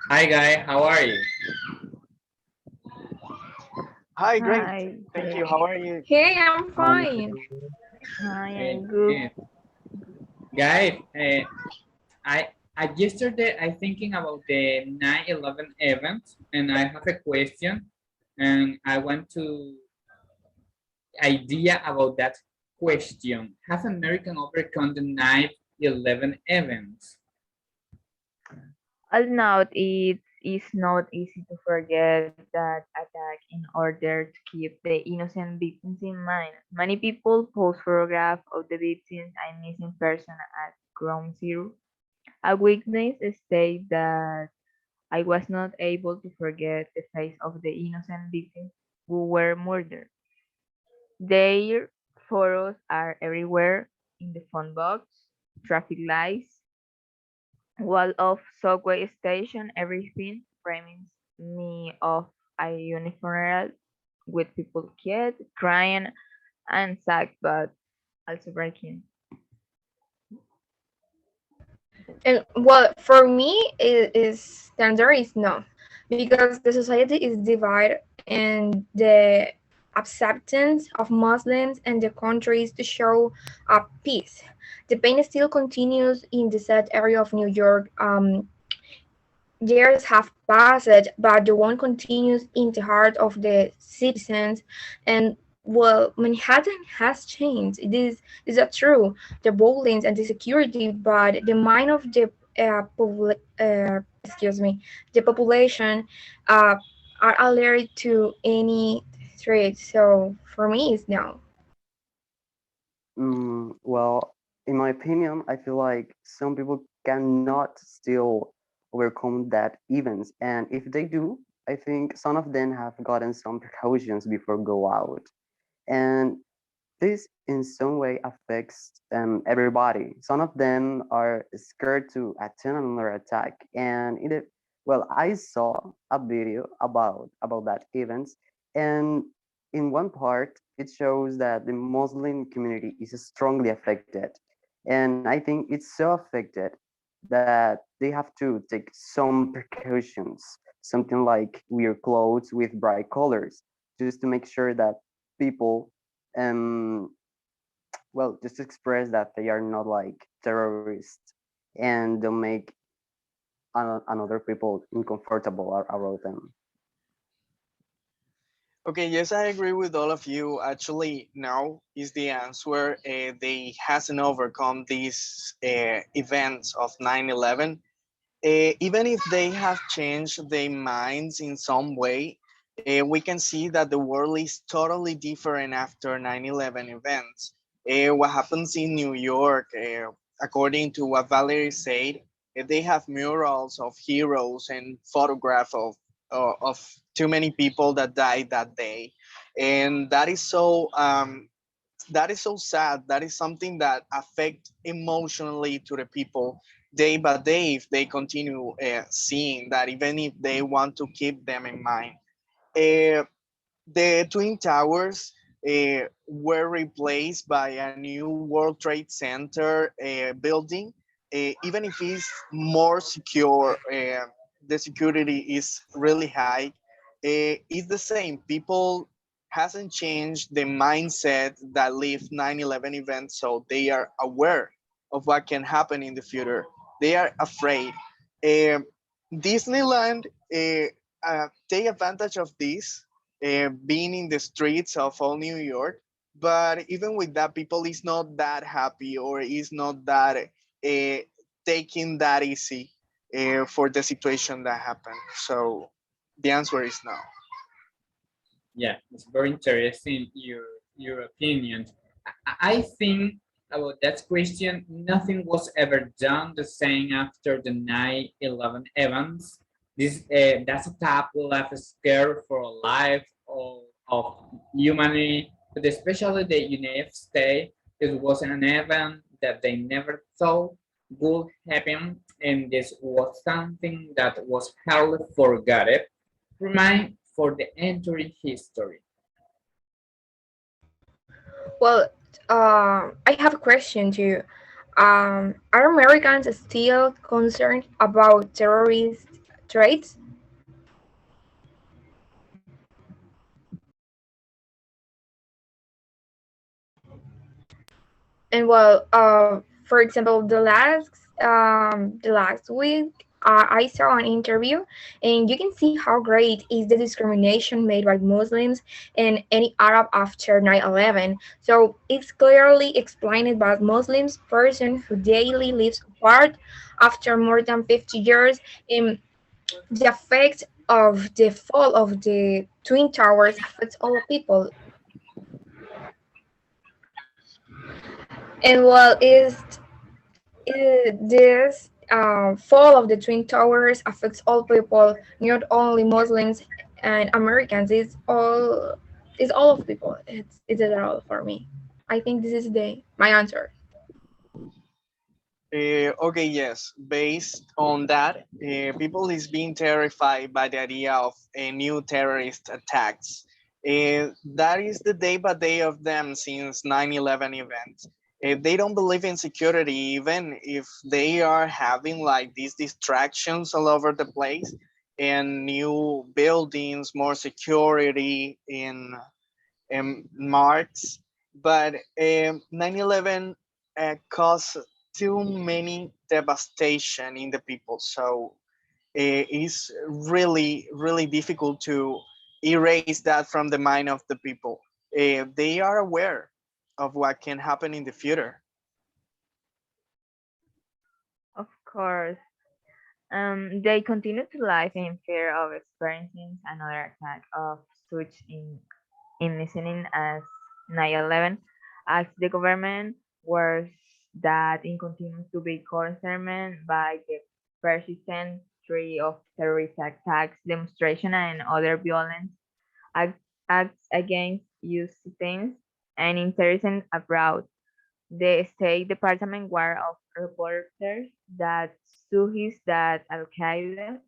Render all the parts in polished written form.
Hi, Guy. How are you? Hi, great. Hi, Thank you. How Jay. are you? Hey, I'm fine. Hi, Good, I'm good. good. Guy, I yesterday I thinking about the 9/11 event, and I have a question, and I want to idea about that question. Has American overcome the 9/11 events? I'll note it is not easy to forget that attack in order to keep the innocent victims in mind. Many people post photographs of the victims and missing person at ground zero. A witness stated that I was not able to forget the face of the innocent victims who were murdered. Their photos are everywhere in the phone box, traffic lights, wall of subway station, everything reminds me of a funeral with people killed, crying, and sad, but also breaking. And well, for me, it is the answer is no, because the society is divided, and the acceptance of Muslims and the countries to show peace. The pain still continues in the sad area of New York. Years have passed, but the one continues in the heart of the citizens. And well, Manhattan has changed. This is true. The violence and the security, but the mind of the excuse me, the population uh, are allergic to any threat. So for me, it's no. Well, in my opinion, I feel like some people cannot still overcome that events, and if they do, I think some of them have gotten some precautions before go out, and this in some way affects everybody. Some of them are scared to attend another attack, and well, I saw a video about that event, and in one part it shows that the Muslim community is strongly affected, and I think it's so affected that they have to take some precautions, something like wear clothes with bright colors, just to make sure that people um well, just express that they are not like terrorists and don't make another people uncomfortable around them. Okay, yes, I agree with all of you. Actually, no is the answer. They hasn't overcome these events of 9/11. Even if they have changed their minds in some way, we can see that the world is totally different after 9/11 events. What happens in New York, according to what Valerie said, they have murals of heroes and photograph of too many people that died that day, and that is so sad. That is something that affect emotionally to the people day by day if they continue seeing that, even if they want to keep them in mind. Uh, the Twin Towers were replaced by a new World Trade Center building, even if it's more secure. The security is really high. It's the same. People hasn't changed the mindset that lived 9/11 events, so they are aware of what can happen in the future. They are afraid. Uh, Disneyland take advantage of this, being in the streets of all New York. But even with that, people is not that happy or is not that taking that easy for the situation that happened. So the answer is no. Yeah, it's very interesting your opinion. I think about that question, nothing was ever done the same after the 9/11 events. This that's a type left scared for life of humanity, but especially the United States. It was an event that they never thought would happen, and this was something that was hardly forgotten. Remain for the entry history. Well, I have a question to you. Are Americans still concerned about terrorists traits. And well, for example, the last week, I saw an interview, and you can see how great is the discrimination made by Muslims and any Arab after 9/11. So it's clearly explained by Muslims person who daily lives apart after more than 50 years. And the effect of the fall of the twin towers affects all people. And well, this fall of the twin towers affects all people, not only Muslims and Americans. It's all of people. It's all for me. I think this is the my answer. Okay, yes. Based on that, people is being terrified by the idea of a new terrorist attacks. That is the day by day of them since 9/11 event. They don't believe in security, even if they are having like these distractions all over the place and new buildings, more security in marks. But 9/11 caused too many devastation in the people. So it's really difficult to erase that from the mind of the people. They are aware of what can happen in the future. Of course. They continue to live in fear of experiencing another attack of such in listening as 9/11, as the government was that it continues to be concerned by the persistent threat of terrorist attacks, demonstration, and other violence act, acts against U.S. citizens and interests abroad. The State Department warned of reporters that suggests that Al Qaeda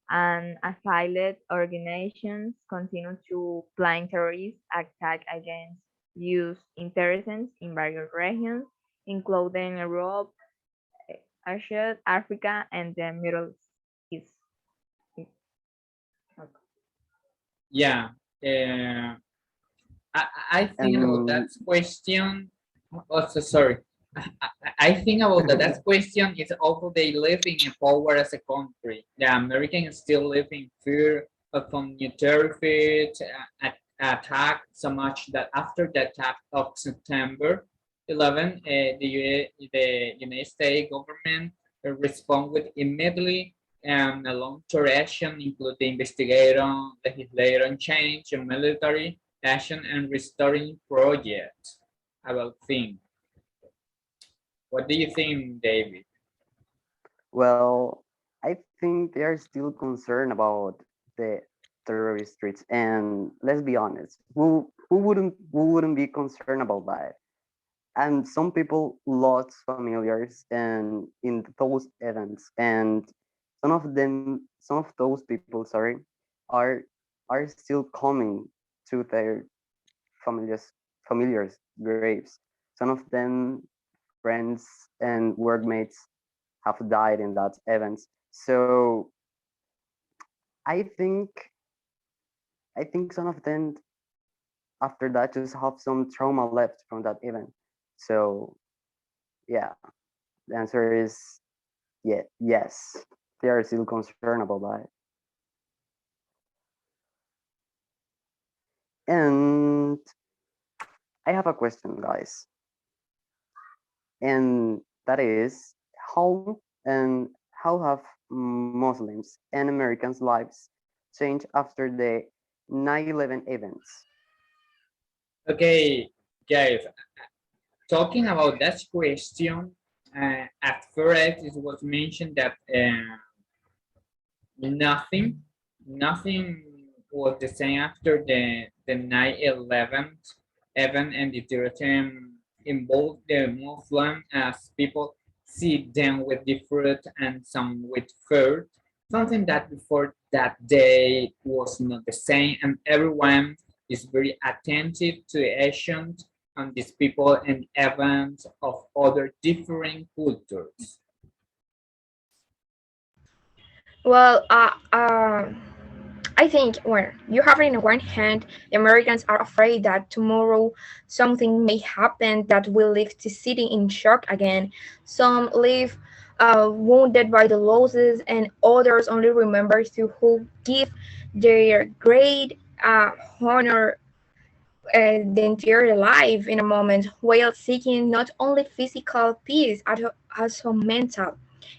and affiliate organizations continue to plan terrorist attacks against U.S. interests in various regions, including Europe, Asia, Africa, and the Middle East. Yeah. I think about that And question. Also, sorry. I think about that question is also they live in a power as a country. The Americans still live in fear of a new terrorist attack so much that after the attack of September 11, the United States government responded immediately a long-term action include the investigation, legislation change, and military action and restoring projects about things. What do you think, David? well, I think they are still concerned about the terrorist threats. And let's be honest, who wouldn't be concerned about that? And some people lost familiars and in those events, and some of those people, sorry, are are still coming to their familiars familiars graves. Some of them friends and workmates have died in that events. So I think I think some of them after that just have some trauma left from that event. So yeah, the answer is yes. They are still concerned about that. And I have a question, guys, and that is how have Muslims and Americans' lives changed after the 9/11 events? Okay, guys, talking about that question, at first it was mentioned that nothing was the same after the 9/11 event and the terrorism involved the Muslim as people see them with different and some with fear. Something that before that day was not the same, and everyone is very attentive to the actions on these people and events of other different cultures. Well, I think when you have it in one hand, the Americans are afraid that tomorrow something may happen that will leave the city in shock again. Some leave wounded by the losses, and others only remember to who give their great honor the entire life in a moment while seeking not only physical peace but also mental.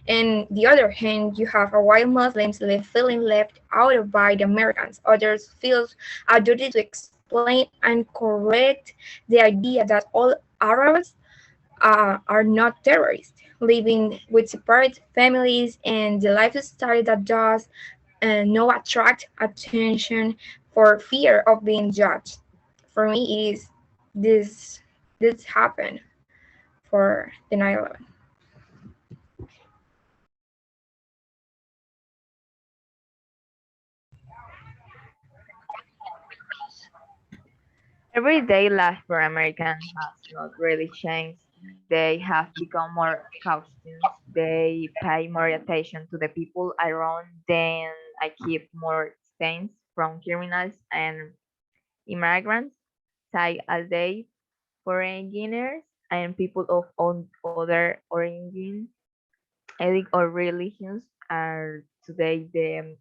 On the other hand, you have a while Muslims feeling left out by the Americans. Others feel a duty to explain and correct the idea that all Arabs are not terrorists, living with separate families and the lifestyle that does no attract attention for fear of being judged. For me, is this this happened for the 9/11. Everyday life for Americans has not really changed. They have become more cautious. They pay more attention to the people around them. I keep more distance from criminals and immigrants, like as they foreigners and people of other origins, ethnic or religions are today the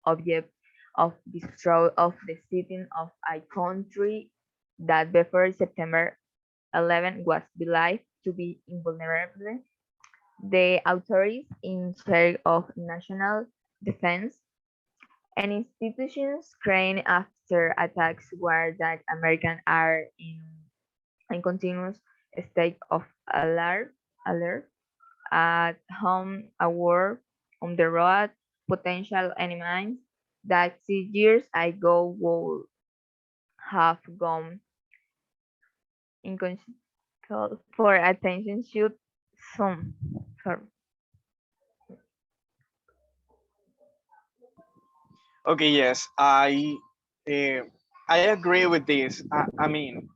object of destroy of the sitting of a country that before September 11 was believed to be invulnerable. The authorities in charge of national defense and institutions created after attacks were that Americans are in continuous state of alert at home, at work, on the road, potential enemies that 6 years ago would have gone inconceivable for attention should some. Sorry. Okay, yes, uh, I agree with this. I mean,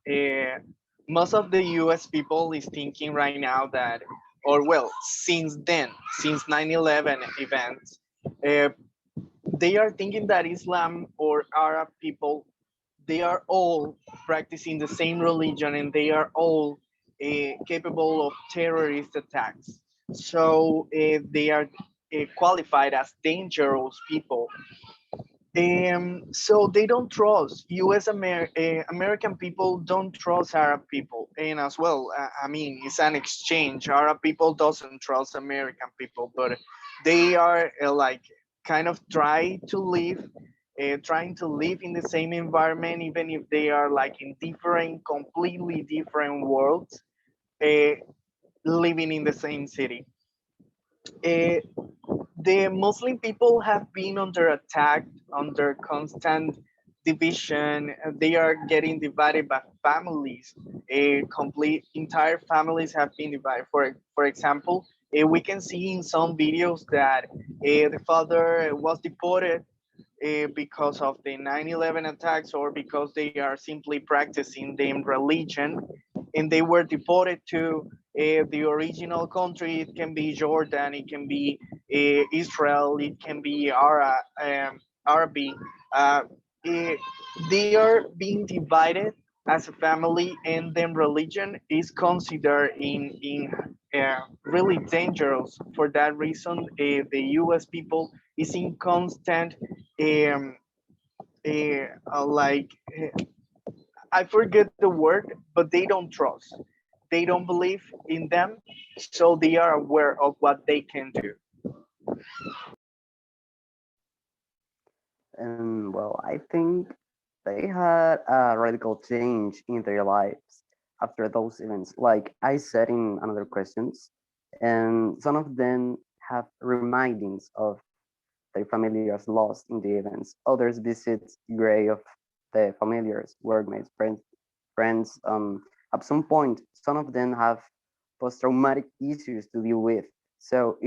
most of the U.S. people is thinking right now that, or well, since then, since 9/11 events, uh, they are thinking that Islam or Arab people, they are all practicing the same religion and they are all capable of terrorist attacks. So they are qualified as dangerous people. So they don't trust American people don't trust Arab people, and as well, I mean, it's an exchange. Arab people doesn't trust American people, but they are like kind of trying to live in the same environment, even if they are like in different, completely different worlds, uh, living in the same city. Uh, the Muslim people have been under attack, under constant division. They are getting divided by families. A complete entire families have been divided. For example, we can see in some videos that the father was deported because of the 9/11 attacks or because they are simply practicing their religion and they were deported to the original country. It can be Jordan, it can be Israel, it can be Arabi. Uh, eh, they are being divided as a family, and then religion is considered really dangerous. For that reason, the U.S. people is in constant um, like I forget the word, but they don't trust. They don't believe in them, so they are aware of what they can do. And well, I think they had a radical change in their lives after those events. Like I said in another questions, and some of them have remindings of their familiars lost in the events. Others visit grave of the familiars, workmates, friends. At some point, some of them have post-traumatic issues to deal with. So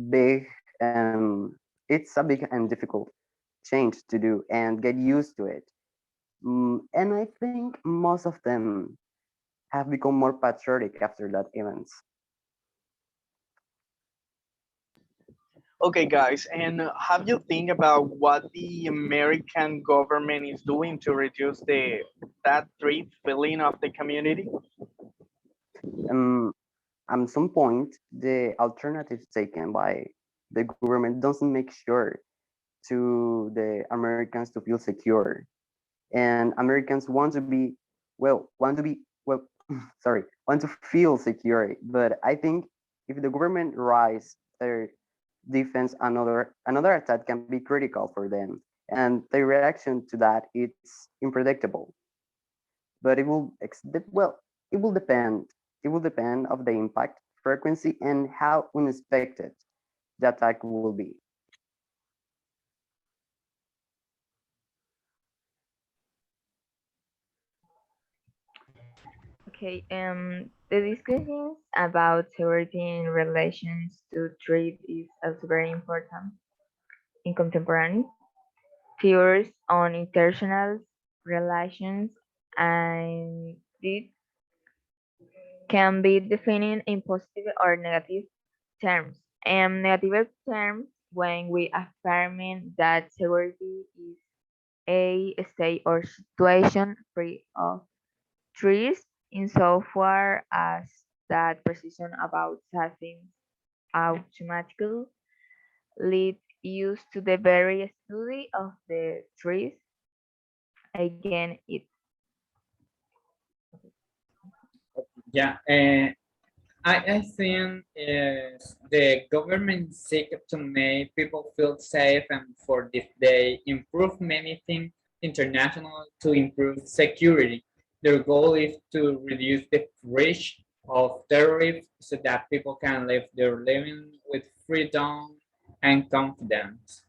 big and it's a big and difficult change to do and get used to it. And I think most of them have become more patriotic after that events. Okay, guys, and have you think about what the American government is doing to reduce the that threat feeling of the community? Um, at some point, the alternatives taken by the government doesn't make sure to the Americans to feel secure. And Americans want to be, well, sorry, want to feel secure. But I think if the government rise their defense, another attack can be critical for them. And the reaction to that, it's unpredictable. But well, it will depend. It will depend of the impact, frequency, and how unexpected the attack will be. Okay, the discussions about security in relations to trade is also very important in contemporary theories on international relations, and this can be defined in positive or negative terms. And negative terms when we affirming that security is a state or situation free of threats insofar as that precision about something automatically lead use to the very study of the trees. Again, it Yeah, I think the government seek to make people feel safe, and for this they improve many things international to improve security. Their goal is to reduce the risk of terrorism so that people can live their living with freedom and confidence.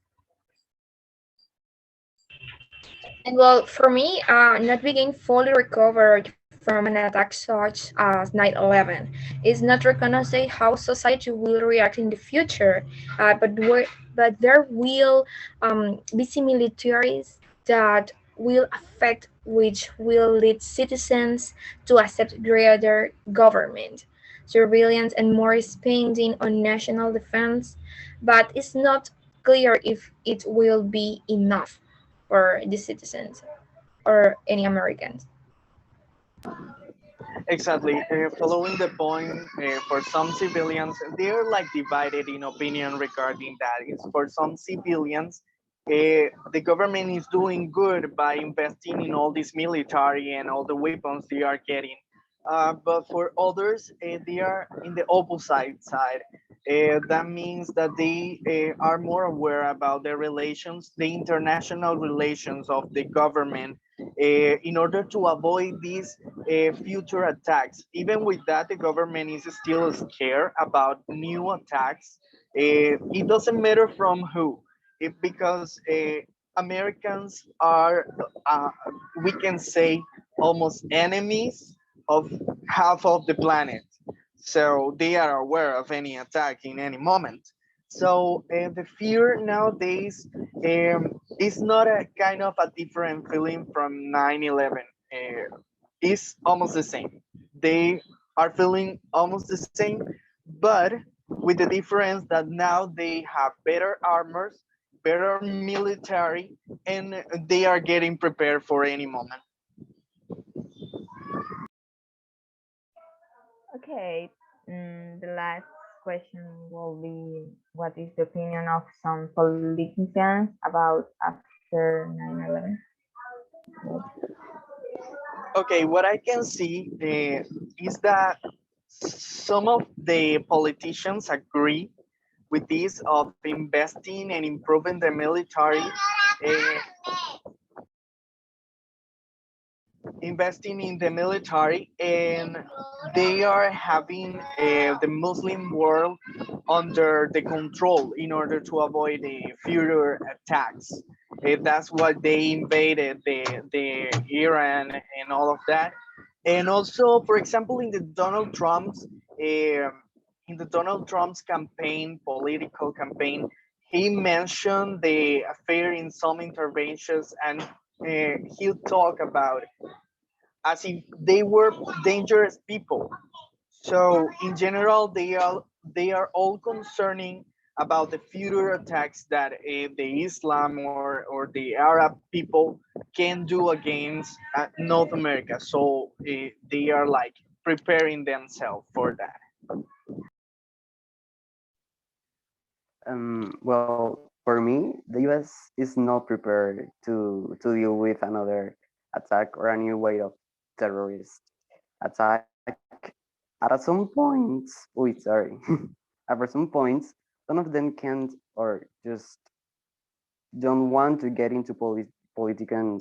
And well, for me, not being fully recovered from an attack such as 9/11 is not recognizing how society will react in the future, but there will be similarities that will affect which will lead citizens to accept greater government, surveillance, and more spending on national defense. But it's not clear if it will be enough for the citizens or any Americans. Exactly. Following the point, for some civilians, they're like divided in opinion regarding that. It's for some civilians, the government is doing good by investing in all this military and all the weapons they are getting. But for others, they are in the opposite side. That means that they are more aware about the relations, the international relations of the government, in order to avoid these future attacks. Even with that, the government is still scared about new attacks. It doesn't matter from who, because Americans are, we can say, almost enemies of half of the planet. So they are aware of any attack in any moment. So the fear nowadays is not a kind of a different feeling from 9/11. It's almost the same. They are feeling almost the same, but with the difference that now they have better armors, better military, and they are getting prepared for any moment. okay. The last question will be, what is the opinion of some politicians about after 9/11? Okay, what I can see is that some of the politicians agree with this of investing and improving the military, investing in the military, and they are having the Muslim world under the control in order to avoid the future attacks. That's why they invaded the Iran and all of that. And also, for example, in the Donald Trump's campaign, political campaign, he mentioned the affair in some interventions, and he'll talk about as if they were dangerous people. So in general, they are all concerning about the future attacks that the Islam or the Arab people can do against North America. So they are like preparing themselves for that. Well, for me, the US is not prepared to deal with another attack or a new wave of terrorist attack. At some points, wait, sorry. At some points, some of them can't or just don't want to get into political.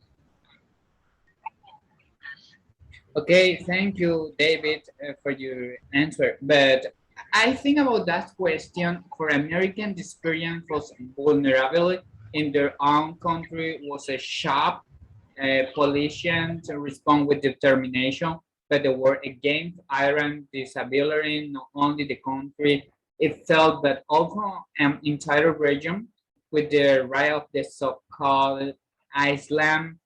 Okay, thank you, David, for your answer. But I think about that question for American, the experience was vulnerable in their own country was a sharp coalition to respond with determination, but the war against Iran disability not only the country itself, but also an entire region with the rise of the so-called Islam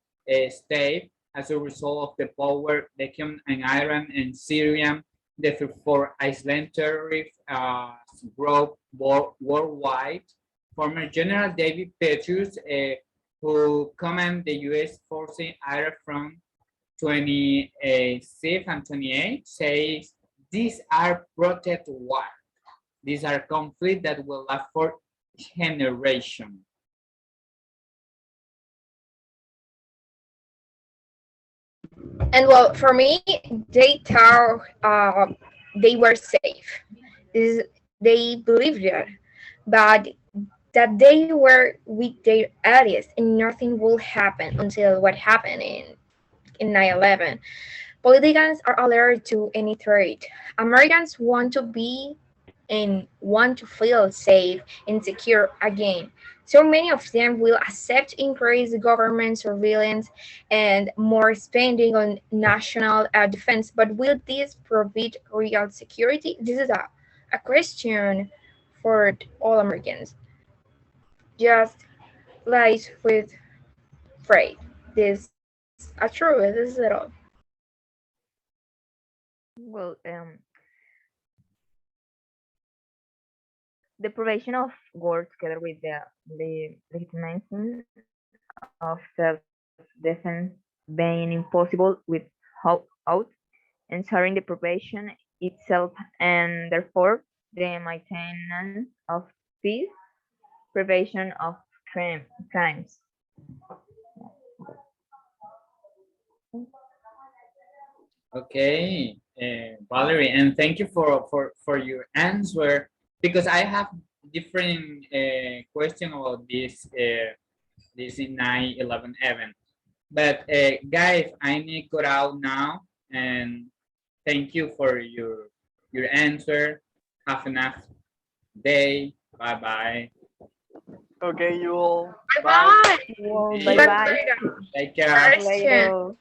state as a result of the power vacuum in Iran and Syria. Therefore, Iceland terrorist group worldwide. Former General David Petraeus, who commanded the U.S. forces in Iraq from 26 and 28, says these are protected wars. These are conflicts that will last for generations. And well, for me, they thought they were safe. They believed it, but that they were with their allies and nothing will happen until what happened in 9/11. Politicians are alert to any threat. Americans want to be and want to feel safe and secure again. So many of them will accept increased government surveillance and more spending on national defense. But will this provide real security? This is a question for all Americans. Just lies with Freight. This a true. This is it all. Well, the prevention of war together with the legitimation of self-defense being impossible without ensuring the prevention itself and therefore the maintenance of peace, prevention of crimes. Okay, Valerie, and thank you for your answer because I have different question about this in 9/11 event. But guys, I need to go out now, and thank you for your answer. Have a nice day. Bye bye. Okay, you all. Bye bye. Well, See bye you. bye. Take care. Later.